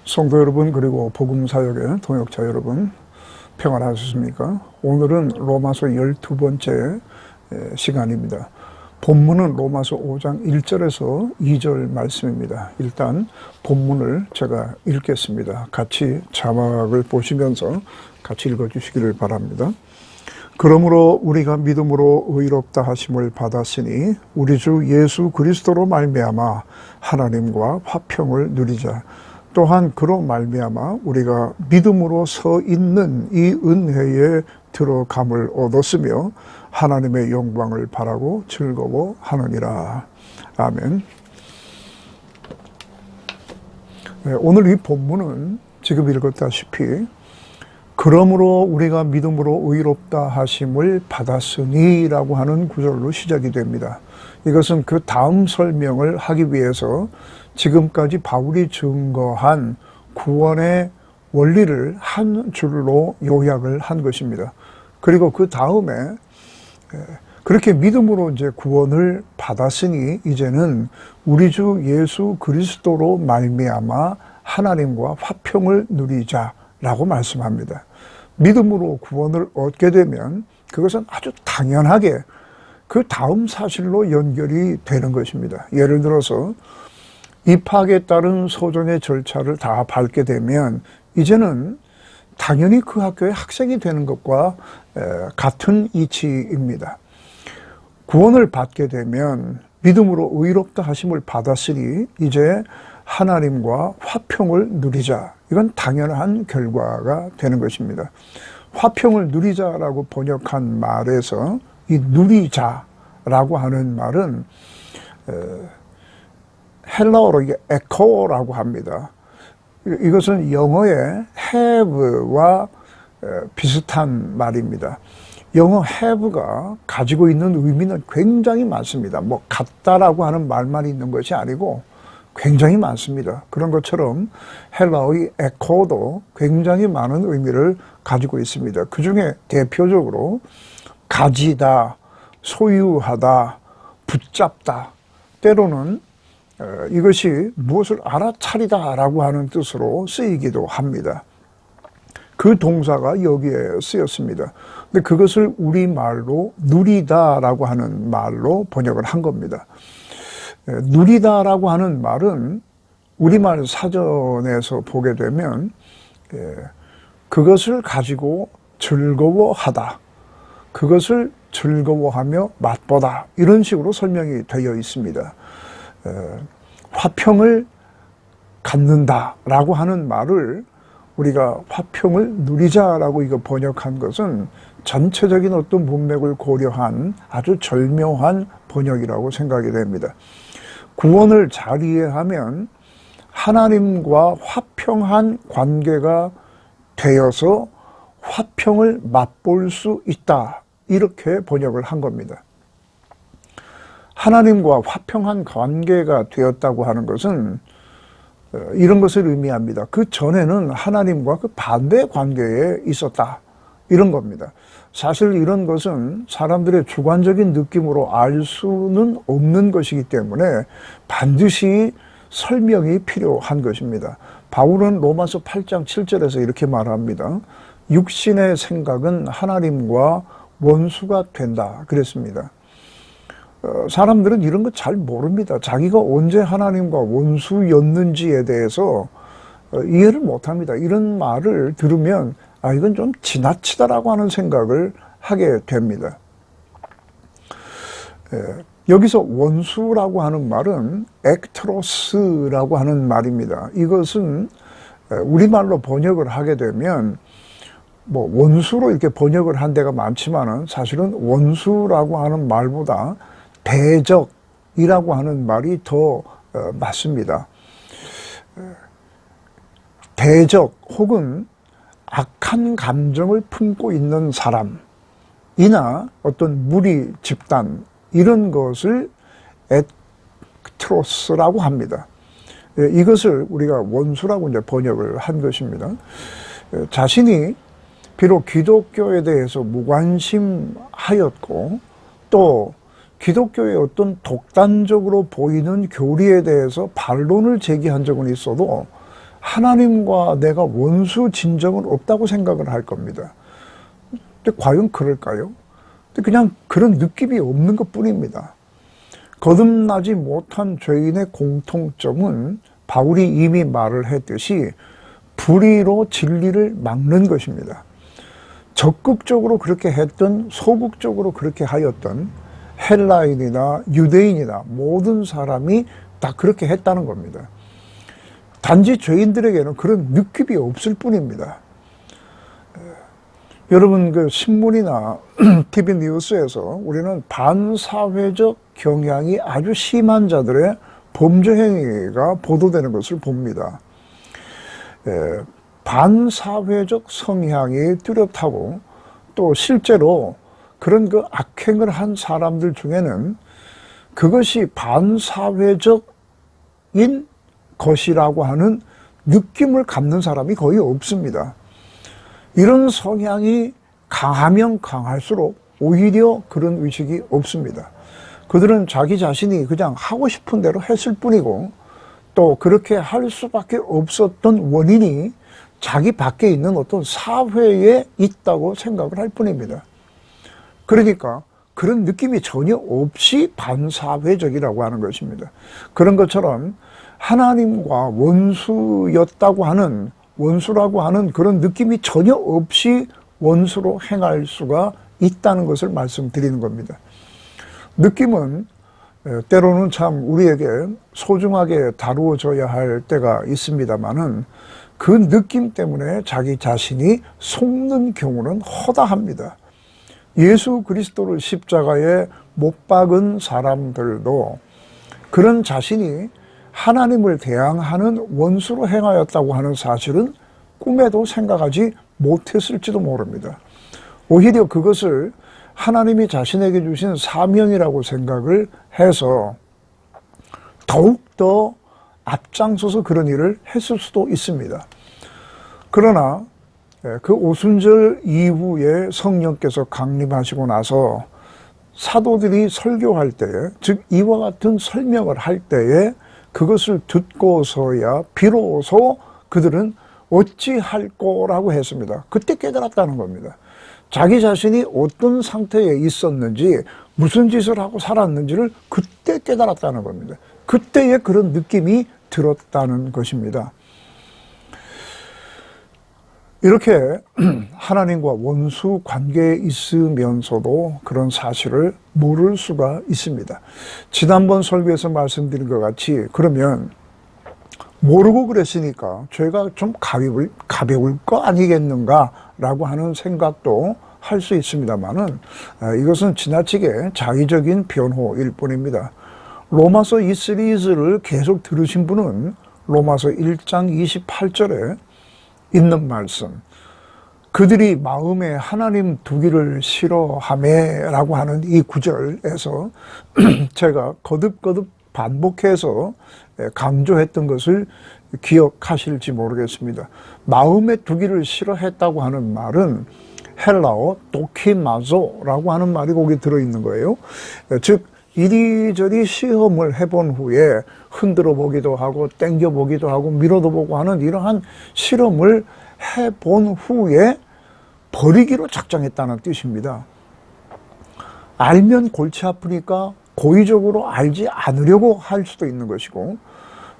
성도 여러분, 그리고 복음사역의 동역자 여러분, 평안하셨습니까? 오늘은 로마서 12번째 시간입니다. 본문은 로마서 5장 1절에서 2절 말씀입니다. 일단 본문을 제가 읽겠습니다. 같이 자막을 보시면서 같이 읽어주시기를 바랍니다. 그러므로 우리가 믿음으로 의롭다 하심을 받았으니 우리 주 예수 그리스도로 말미암아 하나님과 화평을 누리자. 또한 그로 말미암아 우리가 믿음으로 서 있는 이 은혜에 들어감을 얻었으며 하나님의 영광을 바라고 즐거워하느니라. 아멘. 오늘 이 본문은 지금 읽었다시피 그러므로 우리가 믿음으로 의롭다 하심을 받았으니 라고 하는 구절로 시작이 됩니다. 이것은 그 다음 설명을 하기 위해서 지금까지 바울이 증거한 구원의 원리를 한 줄로 요약을 한 것입니다. 그리고 그 다음에 그렇게 믿음으로 이제 구원을 받았으니 이제는 우리 주 예수 그리스도로 말미암아 하나님과 화평을 누리자라고 말씀합니다. 믿음으로 구원을 얻게 되면 그것은 아주 당연하게 그 다음 사실로 연결이 되는 것입니다. 예를 들어서 입학에 따른 소정의 절차를 다 밟게 되면 이제는 당연히 그 학교의 학생이 되는 것과 같은 이치입니다. 구원을 받게 되면 믿음으로 의롭다 하심을 받았으니 이제 하나님과 화평을 누리자. 이건 당연한 결과가 되는 것입니다. 화평을 누리자라고 번역한 말에서 이 누리자라고 하는 말은 헬라어로 이게 에코라고 합니다. 이것은 영어의 have와 비슷한 말입니다. 영어 have가 가지고 있는 의미는 굉장히 많습니다. 뭐 같다라고 하는 말만 있는 것이 아니고 굉장히 많습니다. 그런 것처럼 헬라어의 에코도 굉장히 많은 의미를 가지고 있습니다. 그 중에 대표적으로 가지다, 소유하다, 붙잡다, 때로는 이것이 무엇을 알아차리다라고 하는 뜻으로 쓰이기도 합니다. 그 동사가 여기에 쓰였습니다. 근데 그것을 우리말로 누리다라고 하는 말로 번역을 한 겁니다. 누리다라고 하는 말은 우리말 사전에서 보게 되면 그것을 가지고 즐거워하다, 그것을 즐거워하며 맛보다 이런 식으로 설명이 되어 있습니다. 화평을 갖는다라고 하는 말을 우리가 화평을 누리자라고 이거 번역한 것은 전체적인 어떤 문맥을 고려한 아주 절묘한 번역이라고 생각이 됩니다. 구원을 잘 이해하면 하나님과 화평한 관계가 되어서 화평을 맛볼 수 있다. 이렇게 번역을 한 겁니다. 하나님과 화평한 관계가 되었다고 하는 것은 이런 것을 의미합니다. 그 전에는 하나님과 그 반대 관계에 있었다. 이런 겁니다. 사실 이런 것은 사람들의 주관적인 느낌으로 알 수는 없는 것이기 때문에 반드시 설명이 필요한 것입니다. 바울은 로마서 8장 7절에서 이렇게 말합니다. 육신의 생각은 하나님과 원수가 된다. 그랬습니다. 사람들은 이런 거 잘 모릅니다. 자기가 언제 하나님과 원수였는지에 대해서 이해를 못합니다. 이런 말을 들으면 이건 좀 지나치다라고 하는 생각을 하게 됩니다. 여기서 원수라고 하는 말은 액트로스라고 하는 말입니다. 이것은 우리말로 번역을 하게 되면 뭐 원수로 이렇게 번역을 한 데가 많지만은 사실은 원수라고 하는 말보다 대적이라고 하는 말이 더 맞습니다. 대적 혹은 악한 감정을 품고 있는 사람이나 어떤 무리 집단 이런 것을 액트로스라고 합니다. 이것을 우리가 원수라고 이제 번역을 한 것입니다. 자신이 비록 기독교에 대해서 무관심하였고 또 기독교의 어떤 독단적으로 보이는 교리에 대해서 반론을 제기한 적은 있어도 하나님과 내가 원수 진 적은 없다고 생각을 할 겁니다. 근데 과연 그럴까요? 근데 그냥 그런 느낌이 없는 것 뿐입니다. 거듭나지 못한 죄인의 공통점은 바울이 이미 말을 했듯이 불의로 진리를 막는 것입니다. 적극적으로 그렇게 했던, 소극적으로 그렇게 하였던 헬라인이나 유대인이나 모든 사람이 다 그렇게 했다는 겁니다. 단지 죄인들에게는 그런 느낌이 없을 뿐입니다. 여러분, 그 신문이나 TV 뉴스에서 우리는 반사회적 경향이 아주 심한 자들의 범죄 행위가 보도되는 것을 봅니다. 반사회적 성향이 뚜렷하고 또 실제로 그런 그 악행을 한 사람들 중에는 그것이 반사회적인 것이라고 하는 느낌을 갖는 사람이 거의 없습니다. 이런 성향이 강하면 강할수록 오히려 그런 의식이 없습니다. 그들은 자기 자신이 그냥 하고 싶은 대로 했을 뿐이고 또 그렇게 할 수밖에 없었던 원인이 자기 밖에 있는 어떤 사회에 있다고 생각을 할 뿐입니다. 그러니까 그런 느낌이 전혀 없이 반사회적이라고 하는 것입니다. 그런 것처럼 하나님과 원수라고 하는 그런 느낌이 전혀 없이 원수로 행할 수가 있다는 것을 말씀드리는 겁니다. 느낌은 때로는 참 우리에게 소중하게 다루어져야 할 때가 있습니다만은 그 느낌 때문에 자기 자신이 속는 경우는 허다합니다. 예수 그리스도를 십자가에 못 박은 사람들도 그런 자신이 하나님을 대항하는 원수로 행하였다고 하는 사실은 꿈에도 생각하지 못했을지도 모릅니다. 오히려 그것을 하나님이 자신에게 주신 사명이라고 생각을 해서 더욱더 앞장서서 그런 일을 했을 수도 있습니다. 그러나 그 오순절 이후에 성령께서 강림하시고 나서 사도들이 설교할 때에, 즉 이와 같은 설명을 할 때에 그것을 듣고서야 비로소 그들은 어찌할 거라고 했습니다. 그때 깨달았다는 겁니다. 자기 자신이 어떤 상태에 있었는지 무슨 짓을 하고 살았는지를 그때 깨달았다는 겁니다. 그때의 그런 느낌이 들었다는 것입니다. 이렇게 하나님과 원수 관계에 있으면서도 그런 사실을 모를 수가 있습니다. 지난번 설교에서 말씀드린 것 같이 그러면 모르고 그랬으니까 죄가 좀 가벼울 거 아니겠는가라고 하는 생각도 할 수 있습니다만은 이것은 지나치게 자의적인 변호일 뿐입니다. 로마서 이 시리즈를 계속 들으신 분은 로마서 1장 28절에 있는 말씀, 그들이 마음에 하나님 두기를 싫어하매라고 하는 이 구절에서 제가 거듭거듭 반복해서 강조했던 것을 기억하실지 모르겠습니다. 마음에 두기를 싫어했다고 하는 말은 헬라어 도키마조라고 하는 말이 거기 들어있는 거예요. 즉 이리저리 시험을 해본 후에 흔들어 보기도 하고 땡겨 보기도 하고 밀어도 보고 하는 이러한 실험을 해본 후에 버리기로 작정했다는 뜻입니다. 알면 골치 아프니까 고의적으로 알지 않으려고 할 수도 있는 것이고,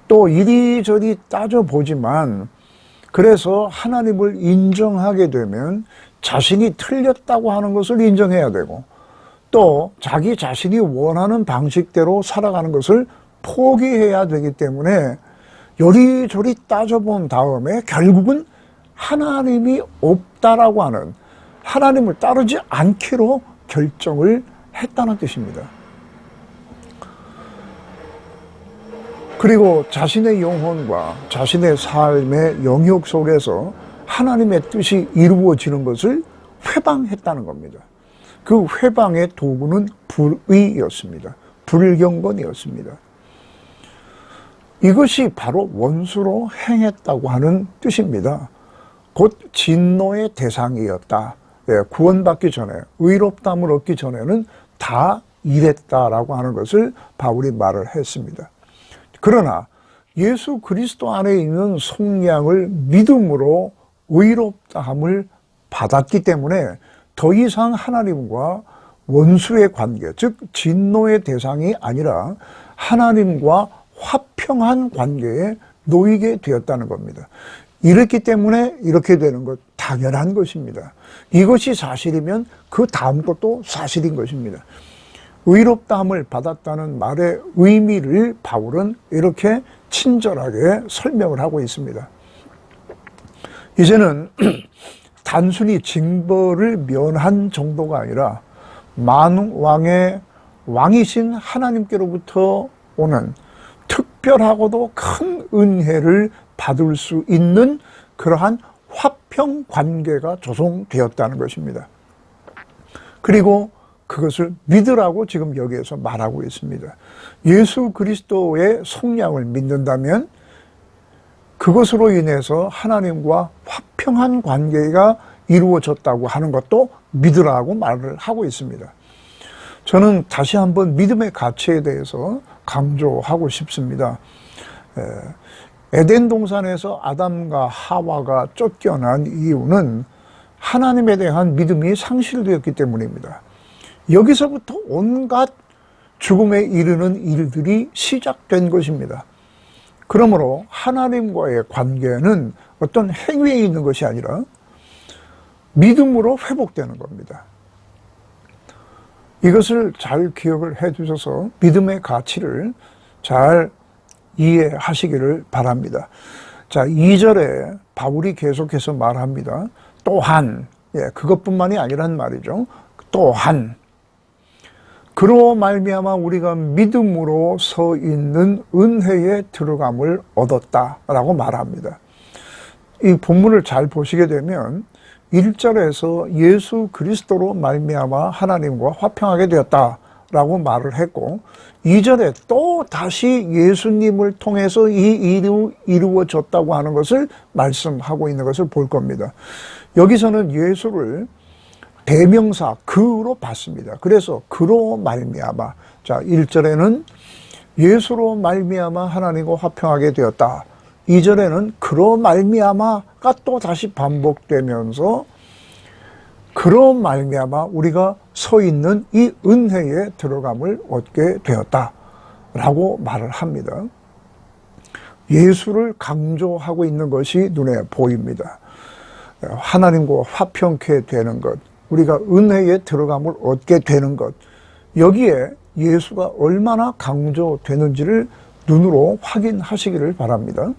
또 이리저리 따져보지만 그래서 하나님을 인정하게 되면 자신이 틀렸다고 하는 것을 인정해야 되고, 또 자기 자신이 원하는 방식대로 살아가는 것을 포기해야 되기 때문에 요리조리 따져본 다음에 결국은 하나님이 없다라고 하는, 하나님을 따르지 않기로 결정을 했다는 뜻입니다. 그리고 자신의 영혼과 자신의 삶의 영역 속에서 하나님의 뜻이 이루어지는 것을 회방했다는 겁니다. 그 회방의 도구는 불의였습니다. 불경건이었습니다. 이것이 바로 원수로 행했다고 하는 뜻입니다. 곧 진노의 대상이었다. 구원받기 전에, 의롭다함을 얻기 전에는 다 이랬다라고 하는 것을 바울이 말을 했습니다. 그러나 예수 그리스도 안에 있는 속량을 믿음으로 의롭다함을 받았기 때문에 더 이상 하나님과 원수의 관계, 즉 진노의 대상이 아니라 하나님과 화평한 관계에 놓이게 되었다는 겁니다. 이렇기 때문에 이렇게 되는 것 당연한 것입니다. 이것이 사실이면 그 다음 것도 사실인 것입니다. 의롭다함을 받았다는 말의 의미를 바울은 이렇게 친절하게 설명을 하고 있습니다. 이제는 단순히 징벌을 면한 정도가 아니라 만왕의 왕이신 하나님께로부터 오는 특별하고도 큰 은혜를 받을 수 있는 그러한 화평 관계가 조성되었다는 것입니다. 그리고 그것을 믿으라고 지금 여기에서 말하고 있습니다. 예수 그리스도의 속량을 믿는다면 그것으로 인해서 하나님과 화평한 관계가 이루어졌다고 하는 것도 믿으라고 말을 하고 있습니다. 저는 다시 한번 믿음의 가치에 대해서 강조하고 싶습니다. 에덴 동산에서 아담과 하와가 쫓겨난 이유는 하나님에 대한 믿음이 상실되었기 때문입니다. 여기서부터 온갖 죽음에 이르는 일들이 시작된 것입니다. 그러므로 하나님과의 관계는 어떤 행위에 있는 것이 아니라 믿음으로 회복되는 겁니다. 이것을 잘 기억을 해 주셔서 믿음의 가치를 잘 이해하시기를 바랍니다. 자, 2절에 바울이 계속해서 말합니다. 또한, 그것뿐만이 아니란 말이죠. 또한 그로 말미암아 우리가 믿음으로 서 있는 은혜에 들어감을 얻었다라고 말합니다. 이 본문을 잘 보시게 되면 1절에서 예수 그리스도로 말미암아 하나님과 화평하게 되었다라고 말을 했고 2절에 또 다시 예수님을 통해서 이 일이 이루어졌다고 하는 것을 말씀하고 있는 것을 볼 겁니다. 여기서는 예수를 대명사 그로 봤습니다. 그래서 그로 말미암아, 자 1절에는 예수로 말미암아 하나님과 화평하게 되었다. 2절에는 그로 말미암아가 또 다시 반복되면서 그로 말미암아 우리가 서 있는 이 은혜에 들어감을 얻게 되었다라고 말을 합니다. 예수를 강조하고 있는 것이 눈에 보입니다. 하나님과 화평케 되는 것, 우리가 은혜에 들어감을 얻게 되는 것, 여기에 예수가 얼마나 강조되는지를 눈으로 확인하시기를 바랍니다.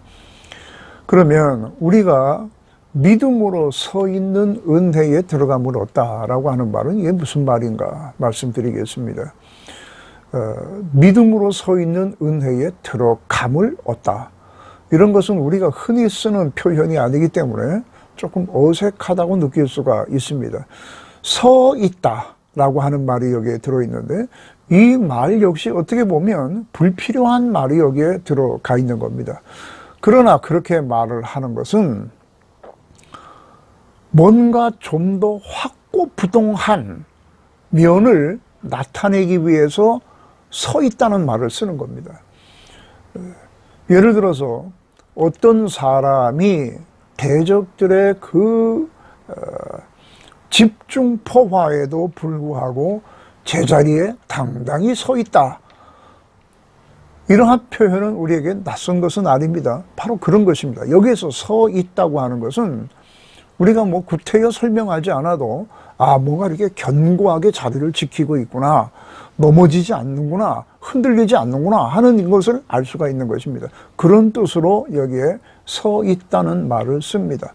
그러면 우리가 믿음으로 서 있는 은혜에 들어감을 얻다라고 하는 말은 이게 무슨 말인가 말씀드리겠습니다. 믿음으로 서 있는 은혜에 들어감을 얻다. 이런 것은 우리가 흔히 쓰는 표현이 아니기 때문에 조금 어색하다고 느낄 수가 있습니다. 서 있다라고 하는 말이 여기에 들어있는데 이 말 역시 어떻게 보면 불필요한 말이 여기에 들어가 있는 겁니다. 그러나 그렇게 말을 하는 것은 뭔가 좀 더 확고부동한 면을 나타내기 위해서 서 있다는 말을 쓰는 겁니다. 예를 들어서 어떤 사람이 대적들의 그 집중 포화에도 불구하고 제자리에 당당히 서 있다. 이러한 표현은 우리에게 낯선 것은 아닙니다. 바로 그런 것입니다. 여기에서 서 있다고 하는 것은 우리가 뭐 구태여 설명하지 않아도 뭔가 이렇게 견고하게 자리를 지키고 있구나, 넘어지지 않는구나, 흔들리지 않는구나 하는 것을 알 수가 있는 것입니다. 그런 뜻으로 여기에 서 있다는 말을 씁니다.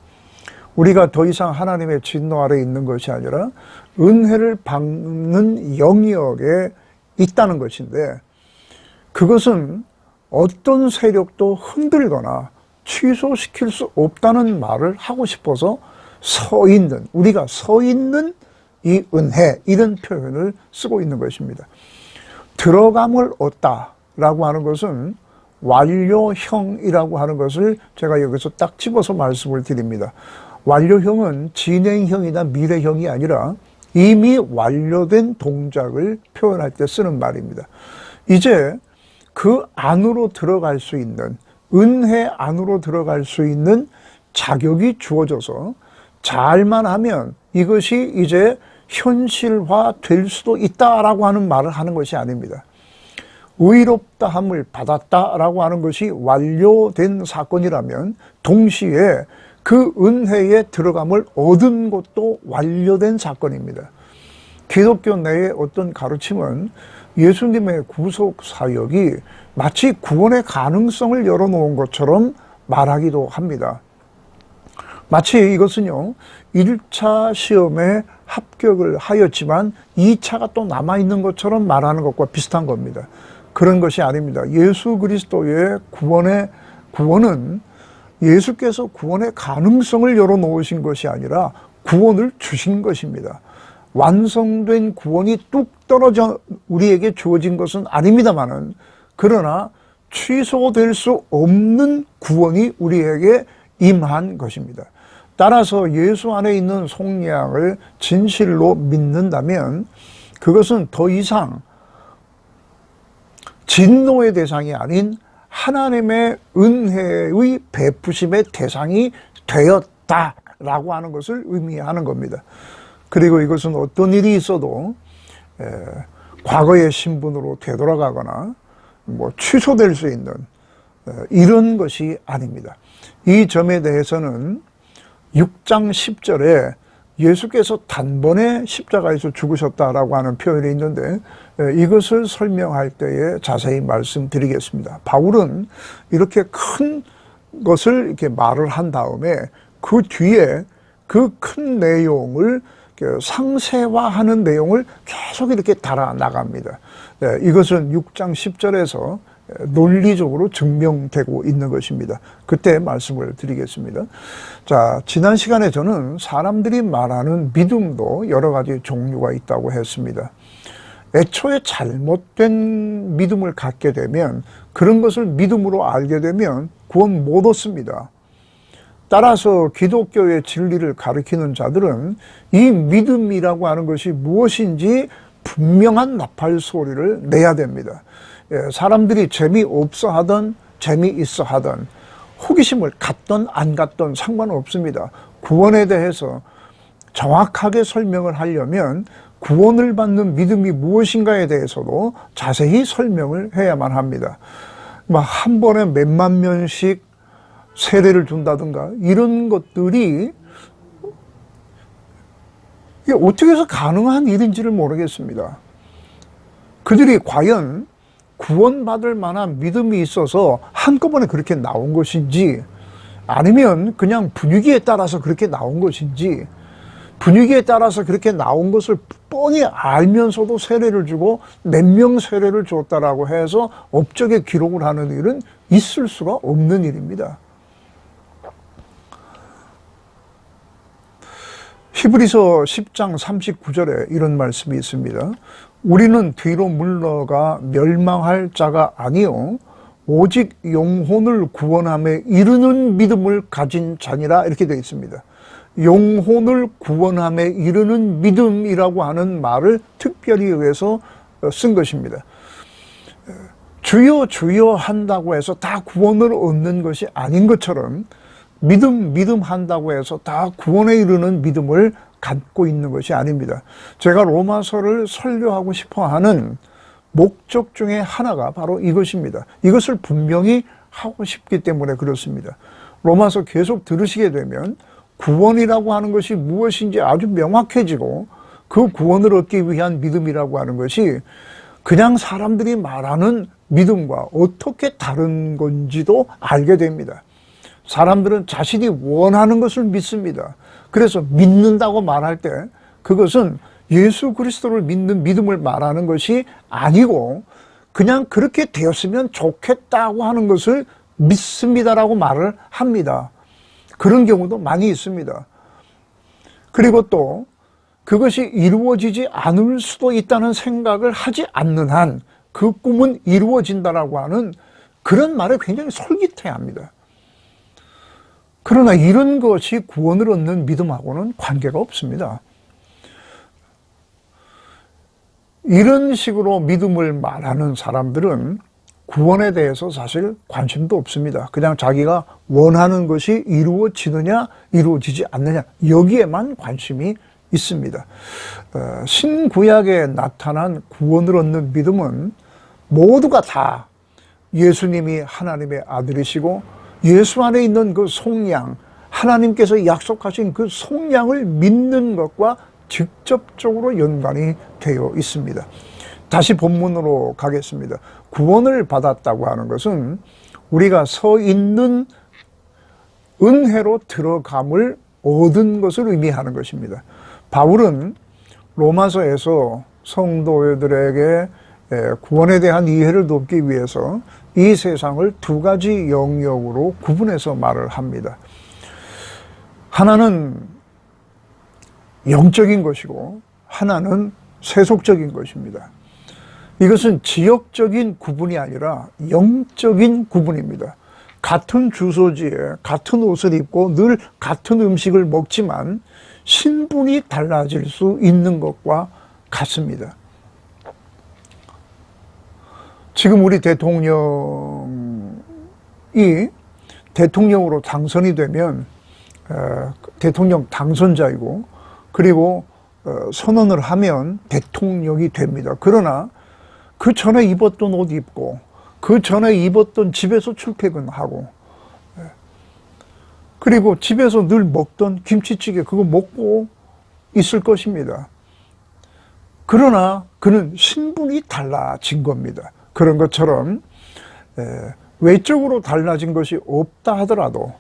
우리가 더 이상 하나님의 진노 아래 있는 것이 아니라 은혜를 받는 영역에 있다는 것인데 그것은 어떤 세력도 흔들거나 취소시킬 수 없다는 말을 하고 싶어서 서 있는, 우리가 서 있는 이 은혜, 이런 표현을 쓰고 있는 것입니다. 들어감을 얻다라고 하는 것은 완료형이라고 하는 것을 제가 여기서 딱 집어서 말씀을 드립니다. 완료형은 진행형이나 미래형이 아니라 이미 완료된 동작을 표현할 때 쓰는 말입니다. 이제 그 안으로 들어갈 수 있는 은혜 안으로 들어갈 수 있는 자격이 주어져서 잘만 하면 이것이 이제 현실화 될 수도 있다라고 하는 말을 하는 것이 아닙니다. 의롭다함을 받았다라고 하는 것이 완료된 사건이라면 동시에 그 은혜에 들어감을 얻은 것도 완료된 사건입니다. 기독교 내의 어떤 가르침은 예수님의 구속 사역이 마치 구원의 가능성을 열어놓은 것처럼 말하기도 합니다. 마치 이것은요, 1차 시험에 합격을 하였지만 2차가 또 남아있는 것처럼 말하는 것과 비슷한 겁니다. 그런 것이 아닙니다. 예수 그리스도의 구원은 예수께서 구원의 가능성을 열어놓으신 것이 아니라 구원을 주신 것입니다. 완성된 구원이 뚝 떨어져 우리에게 주어진 것은 아닙니다만은, 그러나 취소될 수 없는 구원이 우리에게 임한 것입니다. 따라서 예수 안에 있는 속량을 진실로 믿는다면 그것은 더 이상 진노의 대상이 아닌 하나님의 은혜의 베푸심의 대상이 되었다라고 하는 것을 의미하는 겁니다. 그리고 이것은 어떤 일이 있어도 과거의 신분으로 되돌아가거나 취소될 수 있는 이런 것이 아닙니다. 이 점에 대해서는 6장 10절에 예수께서 단번에 십자가에서 죽으셨다라고 하는 표현이 있는데 이것을 설명할 때에 자세히 말씀드리겠습니다. 바울은 이렇게 큰 것을 이렇게 말을 한 다음에 그 뒤에 그 큰 내용을 상세화하는 내용을 계속 이렇게 달아 나갑니다. 이것은 6장 10절에서 논리적으로 증명되고 있는 것입니다. 그때 말씀을 드리겠습니다. 자, 지난 시간에 저는 사람들이 말하는 믿음도 여러 가지 종류가 있다고 했습니다. 애초에 잘못된 믿음을 갖게 되면, 그런 것을 믿음으로 알게 되면 구원 못 얻습니다. 따라서 기독교의 진리를 가리키는 자들은 이 믿음이라고 하는 것이 무엇인지 분명한 나팔 소리를 내야 됩니다. 사람들이 재미없어 하든 재미있어 하든 호기심을 갖든 안 갖든 상관없습니다. 구원에 대해서 정확하게 설명을 하려면 구원을 받는 믿음이 무엇인가에 대해서도 자세히 설명을 해야만 합니다. 한 번에 몇만 명씩 세례를 준다든가 이런 것들이 이게 어떻게 해서 가능한 일인지를 모르겠습니다. 그들이 과연 구원받을 만한 믿음이 있어서 한꺼번에 그렇게 나온 것인지, 아니면 그냥 분위기에 따라서 그렇게 나온 것인지, 분위기에 따라서 그렇게 나온 것을 뻔히 알면서도 세례를 주고 몇 명 세례를 줬다라고 해서 업적에 기록을 하는 일은 있을 수가 없는 일입니다. 히브리서 10장 39절에 이런 말씀이 있습니다. 우리는 뒤로 물러가 멸망할 자가 아니요 오직 영혼을 구원함에 이르는 믿음을 가진 자니라, 이렇게 되어 있습니다. 영혼을 구원함에 이르는 믿음이라고 하는 말을 특별히 위해서 쓴 것입니다. 주여 주여 한다고 해서 다 구원을 얻는 것이 아닌 것처럼 믿음 한다고 해서 다 구원에 이르는 믿음을 갖고 있는 것이 아닙니다. 제가 로마서를 설교하고 싶어 하는 목적 중에 하나가 바로 이것입니다. 이것을 분명히 하고 싶기 때문에 그렇습니다. 로마서 계속 들으시게 되면 구원이라고 하는 것이 무엇인지 아주 명확해지고, 그 구원을 얻기 위한 믿음이라고 하는 것이 그냥 사람들이 말하는 믿음과 어떻게 다른 건지도 알게 됩니다. 사람들은 자신이 원하는 것을 믿습니다. 그래서 믿는다고 말할 때 그것은 예수 그리스도를 믿는 믿음을 말하는 것이 아니고 그냥 그렇게 되었으면 좋겠다고 하는 것을 믿습니다라고 말을 합니다. 그런 경우도 많이 있습니다. 그리고 또 그것이 이루어지지 않을 수도 있다는 생각을 하지 않는 한 그 꿈은 이루어진다라고 하는 그런 말을 굉장히 솔깃해합니다. 그러나 이런 것이 구원을 얻는 믿음하고는 관계가 없습니다. 이런 식으로 믿음을 말하는 사람들은 구원에 대해서 사실 관심도 없습니다. 그냥 자기가 원하는 것이 이루어지느냐 이루어지지 않느냐 여기에만 관심이 있습니다. 신구약에 나타난 구원을 얻는 믿음은 모두가 다 예수님이 하나님의 아들이시고 예수 안에 있는 그 속량, 하나님께서 약속하신 그 속량을 믿는 것과 직접적으로 연관이 되어 있습니다. 다시 본문으로 가겠습니다. 구원을 받았다고 하는 것은 우리가 서 있는 은혜로 들어감을 얻은 것을 의미하는 것입니다. 바울은 로마서에서 성도들에게 구원에 대한 이해를 돕기 위해서 이 세상을 두 가지 영역으로 구분해서 말을 합니다. 하나는 영적인 것이고 하나는 세속적인 것입니다. 이것은 지역적인 구분이 아니라 영적인 구분입니다. 같은 주소지에 같은 옷을 입고 늘 같은 음식을 먹지만 신분이 달라질 수 있는 것과 같습니다. 지금 우리 대통령으로 당선이 되면 대통령 당선자이고 그리고 선언을 하면 대통령이 됩니다. 그러나 그 전에 입었던 옷 입고 그 전에 입었던 집에서 출퇴근하고 그리고 집에서 늘 먹던 김치찌개 그거 먹고 있을 것입니다. 그러나 그는 신분이 달라진 겁니다. 그런 것처럼 외적으로 달라진 것이 없다 하더라도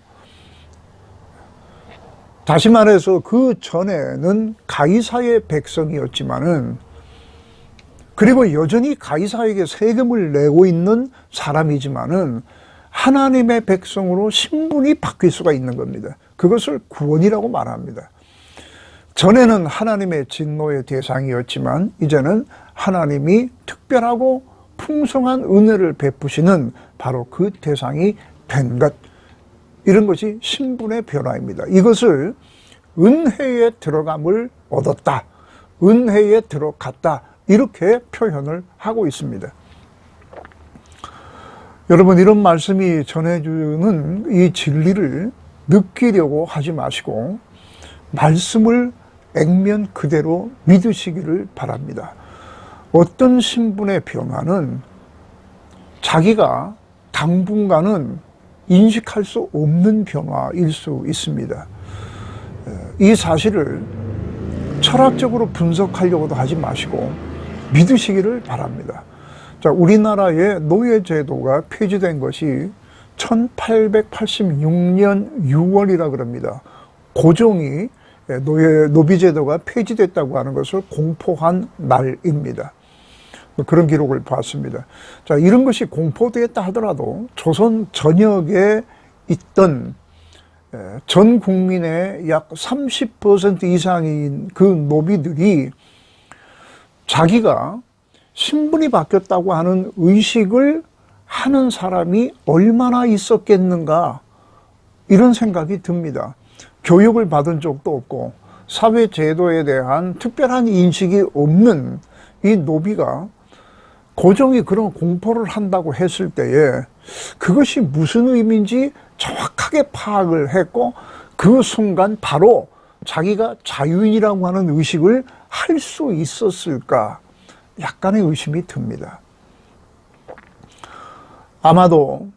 다시 말해서 그 전에는 가이사의 백성이었지만은 그리고 여전히 가이사에게 세금을 내고 있는 사람이지만은 하나님의 백성으로 신분이 바뀔 수가 있는 겁니다. 그것을 구원이라고 말합니다. 전에는 하나님의 진노의 대상이었지만 이제는 하나님이 특별하고 풍성한 은혜를 베푸시는 바로 그 대상이 된 것. 이런 것이 신분의 변화입니다. 이것을 은혜에 들어감을 얻었다. 은혜에 들어갔다. 이렇게 표현을 하고 있습니다. 여러분, 이런 말씀이 전해주는 이 진리를 느끼려고 하지 마시고 말씀을 액면 그대로 믿으시기를 바랍니다. 어떤 신분의 변화는 자기가 당분간은 인식할 수 없는 변화일 수 있습니다. 이 사실을 철학적으로 분석하려고도 하지 마시고 믿으시기를 바랍니다. 자, 우리나라의 노예제도가 폐지된 것이 1886년 6월이라 그럽니다. 고종이 노비제도가 폐지됐다고 하는 것을 공포한 날입니다. 그런 기록을 봤습니다. 자, 이런 것이 공포되었다 하더라도 조선 전역에 있던 전 국민의 약 30% 이상인 그 노비들이 자기가 신분이 바뀌었다고 하는 의식을 하는 사람이 얼마나 있었겠는가 이런 생각이 듭니다. 교육을 받은 적도 없고 사회제도에 대한 특별한 인식이 없는 이 노비가 고종이 그런 공포를 한다고 했을 때에 그것이 무슨 의미인지 정확하게 파악을 했고 그 순간 바로 자기가 자유인이라고 하는 의식을 할 수 있었을까 약간의 의심이 듭니다. 아마도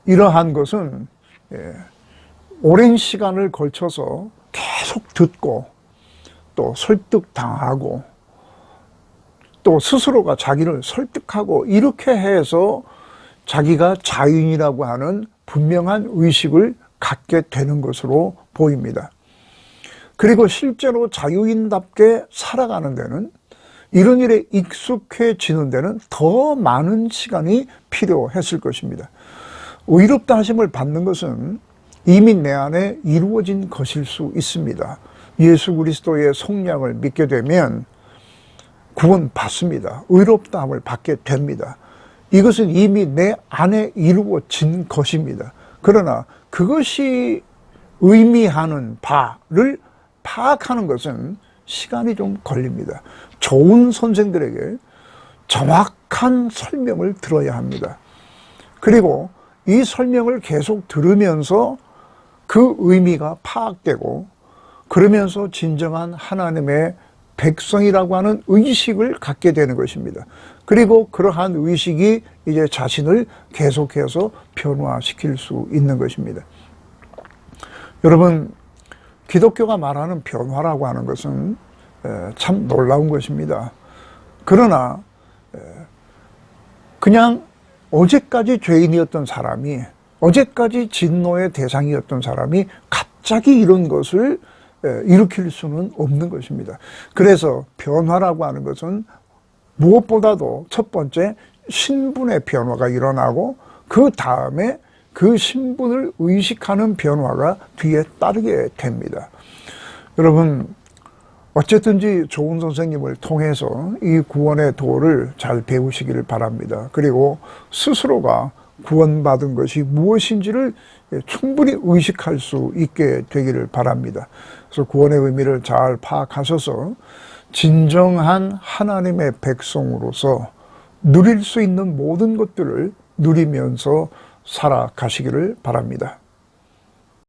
이러한 것은 오랜 시간을 걸쳐서 계속 듣고 또 설득당하고 또 스스로가 자기를 설득하고 이렇게 해서 자기가 자유인이라고 하는 분명한 의식을 갖게 되는 것으로 보입니다. 그리고 실제로 자유인답게 살아가는 데는 이런 일에 익숙해지는 데는 더 많은 시간이 필요했을 것입니다. 의롭다 하심을 받는 것은 이미 내 안에 이루어진 것일 수 있습니다. 예수 그리스도의 속량을 믿게 되면 구원 받습니다. 의롭다함을 받게 됩니다. 이것은 이미 내 안에 이루어진 것입니다. 그러나 그것이 의미하는 바를 파악하는 것은 시간이 좀 걸립니다. 좋은 선생들에게 정확한 설명을 들어야 합니다. 그리고 이 설명을 계속 들으면서 그 의미가 파악되고, 그러면서 진정한 하나님의 백성이라고 하는 의식을 갖게 되는 것입니다. 그리고 그러한 의식이 이제 자신을 계속해서 변화시킬 수 있는 것입니다. 여러분, 기독교가 말하는 변화라고 하는 것은 참 놀라운 것입니다. 그러나 그냥 어제까지 죄인이었던 사람이, 어제까지 진노의 대상이었던 사람이 갑자기 이런 것을 일으킬 수는 없는 것입니다. 그래서 변화라고 하는 것은 무엇보다도 첫 번째 신분의 변화가 일어나고, 그 다음에 그 신분을 의식하는 변화가 뒤에 따르게 됩니다. 여러분, 어쨌든지 좋은 선생님을 통해서 이 구원의 도를 잘 배우시기를 바랍니다. 그리고 스스로가 구원받은 것이 무엇인지를 충분히 의식할 수 있게 되기를 바랍니다. 그래서 구원의 의미를 잘 파악하셔서 진정한 하나님의 백성으로서 누릴 수 있는 모든 것들을 누리면서 살아가시기를 바랍니다.